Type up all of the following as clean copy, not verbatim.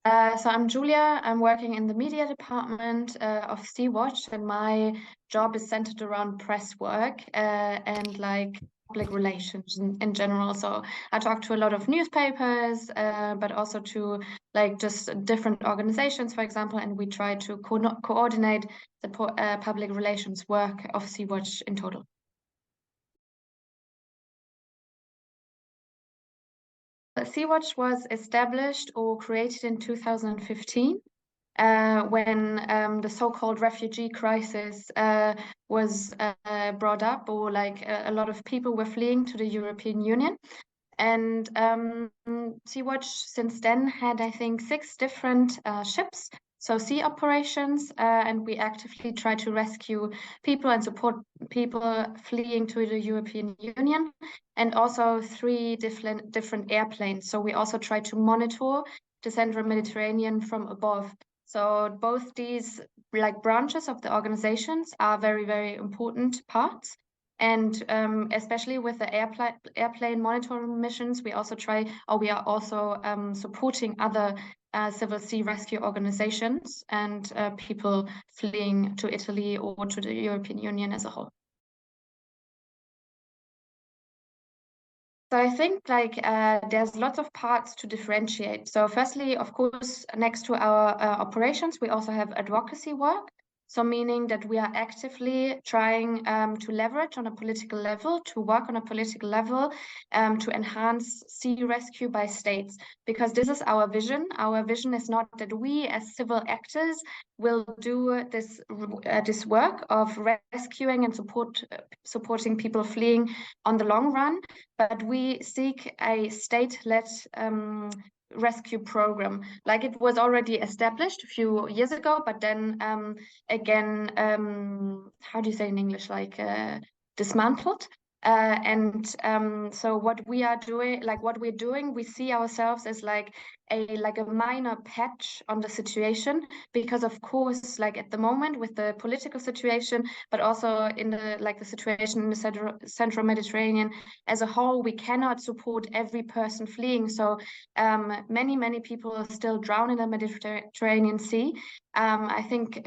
So I'm Giulia. I'm working in the media department of Sea Watch, and my job is centered around press work and like public relations in general. So I talk to a lot of newspapers, but also to like just different organizations, for example, and we try to coordinate the public relations work of Sea Watch in total. Sea Watch was established or created in 2015 when the so-called refugee crisis was brought up, or like a lot of people were fleeing to the European Union. And Sea Watch since then had, I think, 6 different ships, so sea operations, and we actively try to rescue people and support people fleeing to the European Union, and also 3 different airplanes. So we also try to monitor the Central Mediterranean from above. So both these like branches of the organizations are very, very important parts. And especially with the airplane monitoring missions, we are also supporting other civil sea rescue organizations and people fleeing to Italy or to the European Union as a whole. So I think like there's lots of parts to differentiate. So firstly, of course, next to our operations, we also have advocacy work. So meaning that we are actively trying to leverage on a political level, to work on a political level, to enhance sea rescue by states, because this is our vision. Our vision is not that we as civil actors will do this work of rescuing and supporting people fleeing on the long run, but we seek a state-led rescue program. Like it was already established a few years ago, but then again, how do you say in English, like dismantled. So what we're doing, we see ourselves as like a minor patch on the situation, because of course, like at the moment with the political situation, but also in the situation in the Central Mediterranean as a whole, we cannot support every person fleeing. So many people still drown in the Mediterranean Sea. I think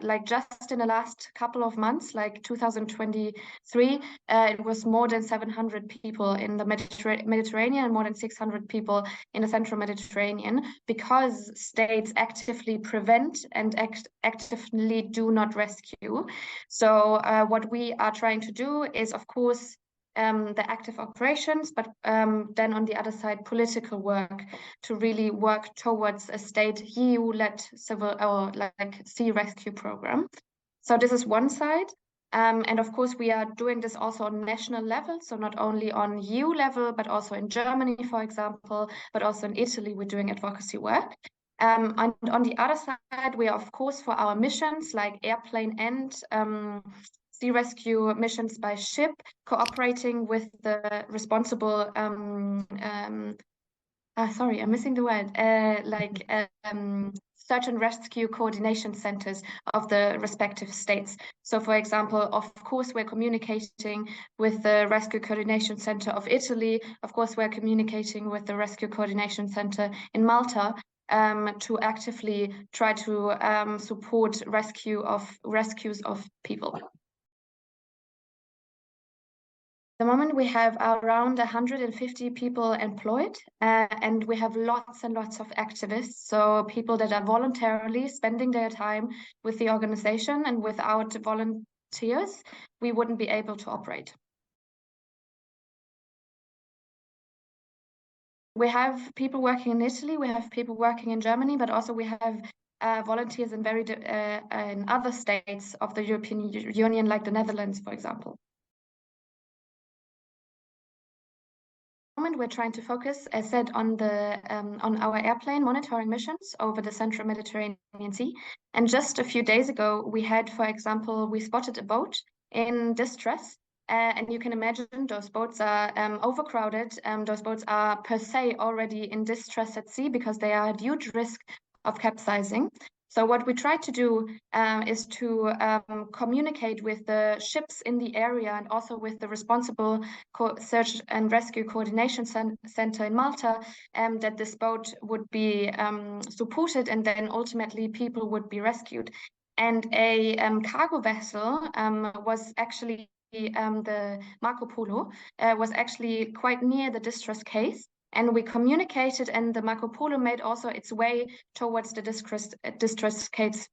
like just in the last couple of months, like 2023, it was more than 700 people in the Mediterranean and more than 600 people in the Central Mediterranean, because states actively prevent and actively do not rescue. So what we are trying to do is, of course, the active operations, but then on the other side, political work to really work towards a state EU-led civil or like sea rescue program. So this is one side. And of course, we are doing this also on national level. So not only on EU level, but also in Germany, for example, but also in Italy, we're doing advocacy work. On the other side, we are, of course, for our missions like airplane and sea rescue missions by ship, cooperating with the responsible sorry, I'm missing the word. Search and rescue coordination centers of the respective states. So, for example, of course, we're communicating with the Rescue Coordination Center of Italy. Of course, we're communicating with the Rescue Coordination Center in Malta to actively try to support rescues of people. The moment we have around 150 people employed, and we have lots and lots of activists, so people that are voluntarily spending their time with the organization, and without volunteers, we wouldn't be able to operate. We have people working in Italy, we have people working in Germany, but also we have volunteers in in other states of the European Union, like the Netherlands, for example. We're trying to focus, as said, on our airplane monitoring missions over the Central Mediterranean Sea. And just a few days ago, we had, for example, we spotted a boat in distress. And you can imagine those boats are overcrowded. Those boats are per se already in distress at sea because they are at huge risk of capsizing. So what we try to do is to communicate with the ships in the area and also with the responsible search and rescue coordination center in Malta, that this boat would be supported and then ultimately people would be rescued. And a cargo vessel was actually the Marco Polo was actually quite near the distress case. And we communicated, and the Marco Polo made also its way towards the distress case,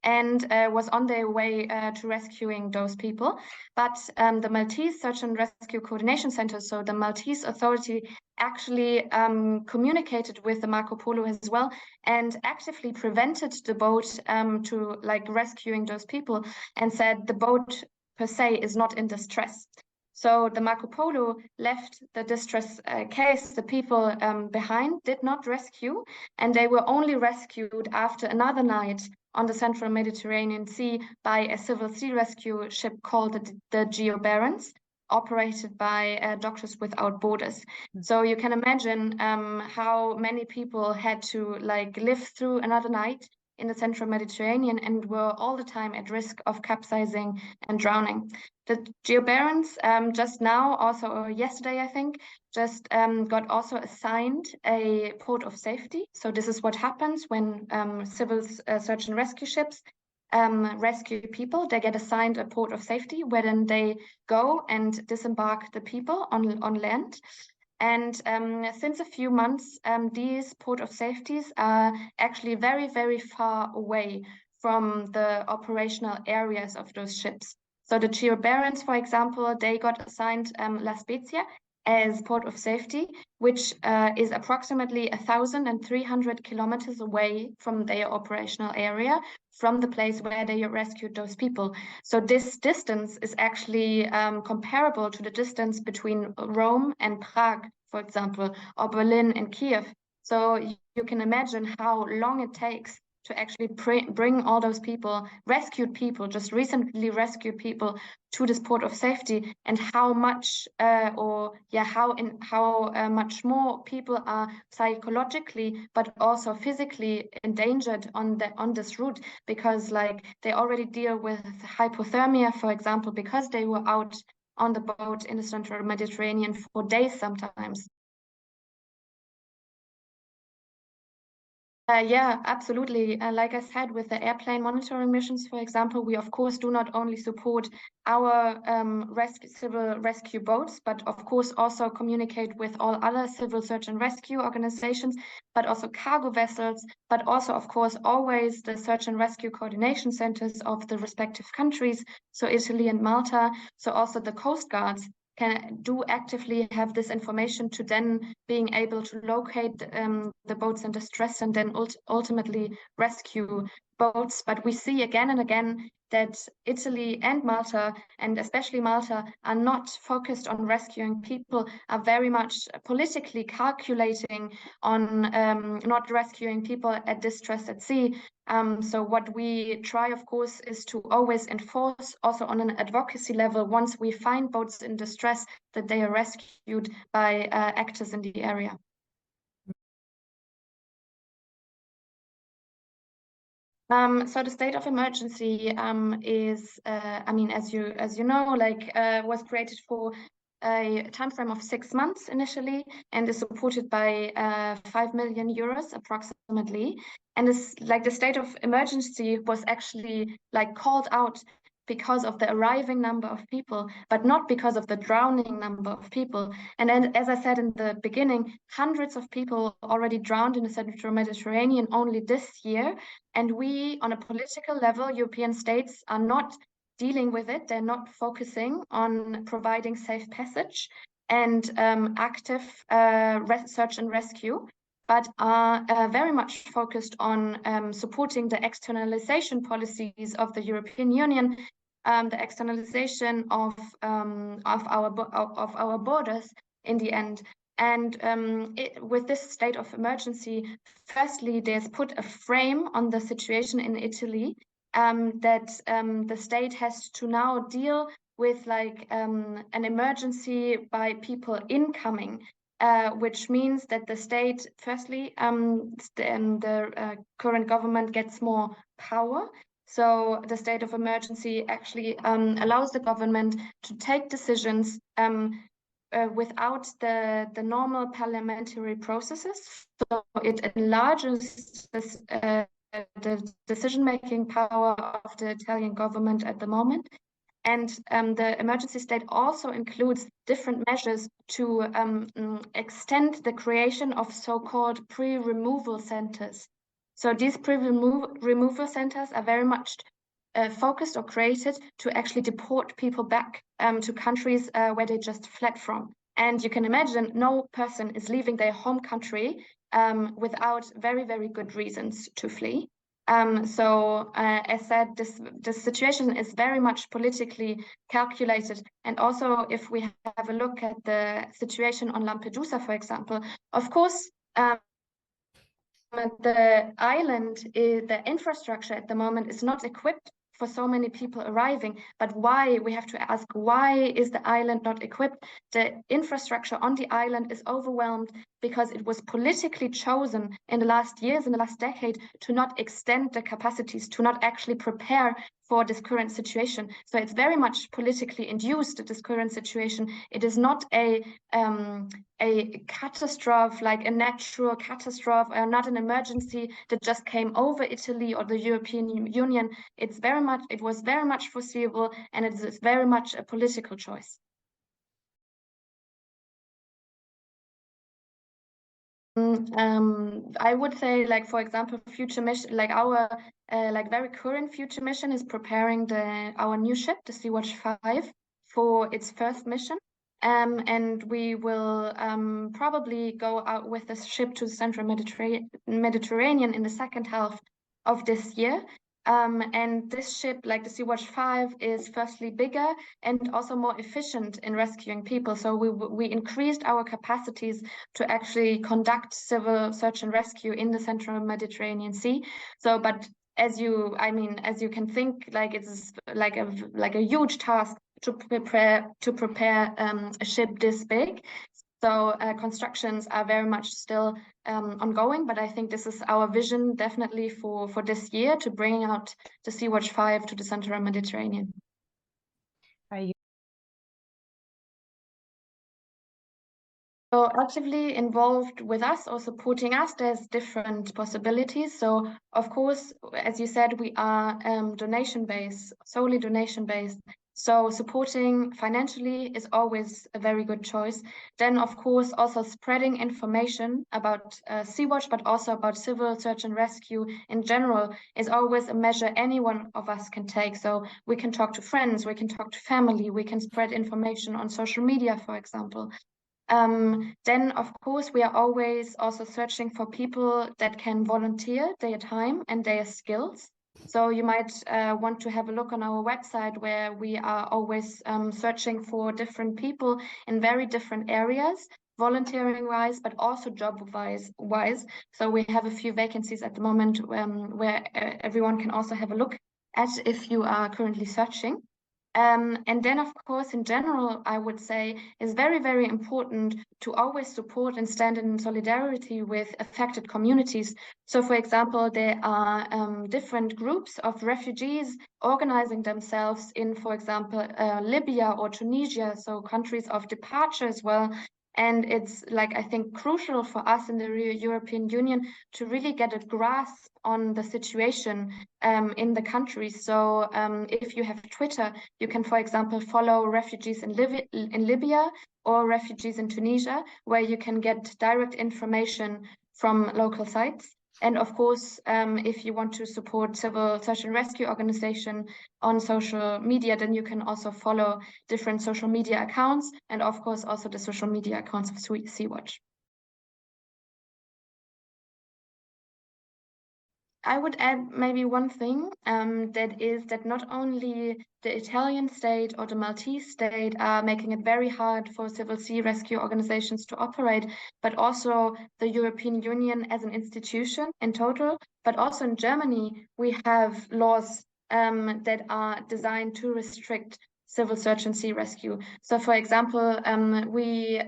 and was on their way to rescuing those people. But the Maltese Search and Rescue Coordination Center, so the Maltese authority, actually communicated with the Marco Polo as well, and actively prevented the boat to like rescuing those people, and said the boat per se is not in distress. So the Marco Polo left the distress case, the people behind, did not rescue, and they were only rescued after another night on the central Mediterranean Sea by a civil sea rescue ship called the Geo Barents, operated by Doctors Without Borders. So you can imagine how many people had to like live through another night in the central Mediterranean and were all the time at risk of capsizing and drowning. The Geo Barents just now, also yesterday, I think, just got also assigned a port of safety. So this is what happens when civil search and rescue ships rescue people. They get assigned a port of safety where then they go and disembark the people on land. And since a few months, these port of safeties are actually very, very far away from the operational areas of those ships. So the Geo Barents, for example, they got assigned La Spezia as port of safety, which is approximately 1,300 kilometers away from their operational area, from the place where they rescued those people. So this distance is actually comparable to the distance between Rome and Prague, for example, or Berlin and Kiev. So you can imagine how long it takes to actually bring all those people, rescued people, just recently rescued people, to this port of safety, and how much, much more people are psychologically, but also physically endangered on this route, because like they already deal with hypothermia, for example, because they were out on the boat in the central Mediterranean for days sometimes. Yeah, absolutely. Like I said, with the airplane monitoring missions, for example, we of course do not only support our civil rescue boats, but of course also communicate with all other civil search and rescue organizations, but also cargo vessels, but also of course always the search and rescue coordination centers of the respective countries, so Italy and Malta, so also the coast guards do actively have this information to then being able to locate the boats in distress and then ultimately rescue boats. But we see again and again that Italy and Malta, and especially Malta, are not focused on rescuing people, are very much politically calculating on not rescuing people at distress at sea. So what we try, of course, is to always enforce also on an advocacy level, once we find boats in distress, that they are rescued by actors in the area. So the state of emergency is, I mean, as you know, like was created for a time frame of 6 months initially, and is supported by 5 million euros approximately. And it's like the state of emergency was actually like called out because of the arriving number of people, but not because of the drowning number of people. And then, as I said in the beginning, hundreds of people already drowned in the Central Mediterranean only this year. And we, on a political level, European states are not dealing with it. They're not focusing on providing safe passage and active search and rescue, but are very much focused on supporting the externalization policies of the European Union, the externalization of our borders in the end. And with this state of emergency, firstly, there's put a frame on the situation in Italy that the state has to now deal with like an emergency by people incoming. which means that the state, firstly, the current government gets more power. So the state of emergency actually allows the government to take decisions without the normal parliamentary processes. So it enlarges the decision-making power of the Italian government at the moment. And the emergency state also includes different measures to extend the creation of so-called pre-removal centers. So these pre-removal centers are very much focused or created to actually deport people back to countries where they just fled from. And you can imagine no person is leaving their home country without very, very good reasons to flee. As said, this situation is very much politically calculated. And also, if we have a look at the situation on Lampedusa, for example, of course, the island, the infrastructure at the moment is not equipped for so many people arriving. But why? We have to ask, why is the island not equipped? The infrastructure on the island is overwhelmed because it was politically chosen in the last years, in the last decade, to not extend the capacities, to not actually prepare for this current situation. So it's very much politically induced, this current situation. It is not a catastrophe, like a natural catastrophe, or not an emergency that just came over Italy or the European Union. It was very much foreseeable, and it is very much a political choice. I would say, like, for example, future mission, like our like very current future mission is preparing our new ship, the Sea Watch 5, for its first mission. And we will probably go out with this ship to the Central Mediterranean in the second half of this year. And this ship, like the Sea Watch 5, is firstly bigger and also more efficient in rescuing people. So we increased our capacities to actually conduct civil search and rescue in the Central Mediterranean Sea. So, but as you can think, like it's like a huge task to prepare a ship this big. So constructions are very much still ongoing, but I think this is our vision definitely for this year, to bring out the Sea Watch 5 to the Central Mediterranean. So actively involved with us or supporting us, there's different possibilities. So of course, as you said, we are donation-based, solely donation-based. So supporting financially is always a very good choice. Then, of course, also spreading information about Sea-Watch, but also about civil search and rescue in general, is always a measure any one of us can take. So we can talk to friends, we can talk to family, we can spread information on social media, for example. Then, of course, we are always also searching for people that can volunteer their time and their skills. So you might want to have a look on our website, where we are always searching for different people in very different areas, volunteering-wise, but also job-wise. So we have a few vacancies at the moment where everyone can also have a look at if you are currently searching. And then, of course, in general, I would say it's very, very important to always support and stand in solidarity with affected communities. So, for example, there are different groups of refugees organizing themselves in, for example, Libya or Tunisia, so countries of departure as well. And it's, like, I think, crucial for us in the European Union to really get a grasp on the situation in the country. So if you have Twitter, you can, for example, follow refugees in Libya or refugees in Tunisia, where you can get direct information from local sites. And of course, if you want to support civil search and rescue organization on social media, then you can also follow different social media accounts, and of course also the social media accounts of Sea Watch. I would add maybe one thing, that is that not only the Italian state or the Maltese state are making it very hard for civil sea rescue organizations to operate, but also the European Union as an institution in total. But also in Germany, we have laws that are designed to restrict civil search and sea rescue. So, for example, we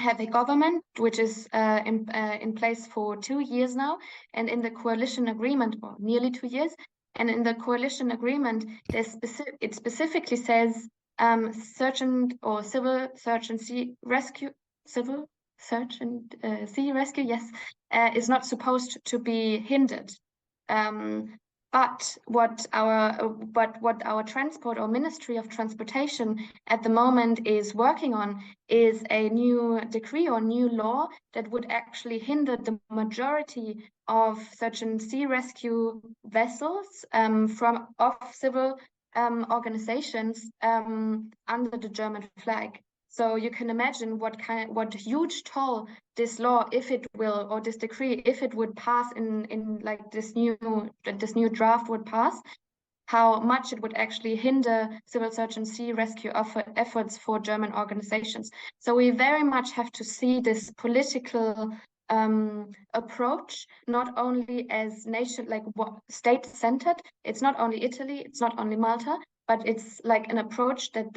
have a government which is in place for 2 years now, and in the coalition agreement, or nearly 2 years, and in the coalition agreement, it specifically says search and or civil search and sea rescue, civil search and sea rescue, yes, is not supposed to be hindered. But what our transport or Ministry of Transportation at the moment is working on is a new decree or new law that would actually hinder the majority of search and sea rescue vessels of civil organizations under the German flag. So you can imagine what huge toll this law, if it will, or this decree, if it would pass in like this new draft would pass, how much it would actually hinder civil search and sea rescue efforts for German organizations. So we very much have to see this political approach not only as state-centered. It's not only Italy, it's not only Malta, but it's like an approach that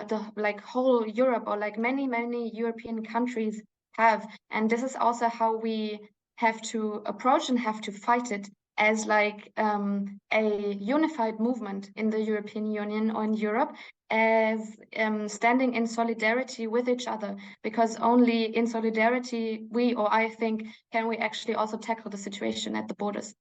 the whole Europe, or like many European countries have. And this is also how we have to approach and have to fight it, as like a unified movement in the European Union or in Europe, as standing in solidarity with each other, because only in solidarity I think, can we actually also tackle the situation at the borders.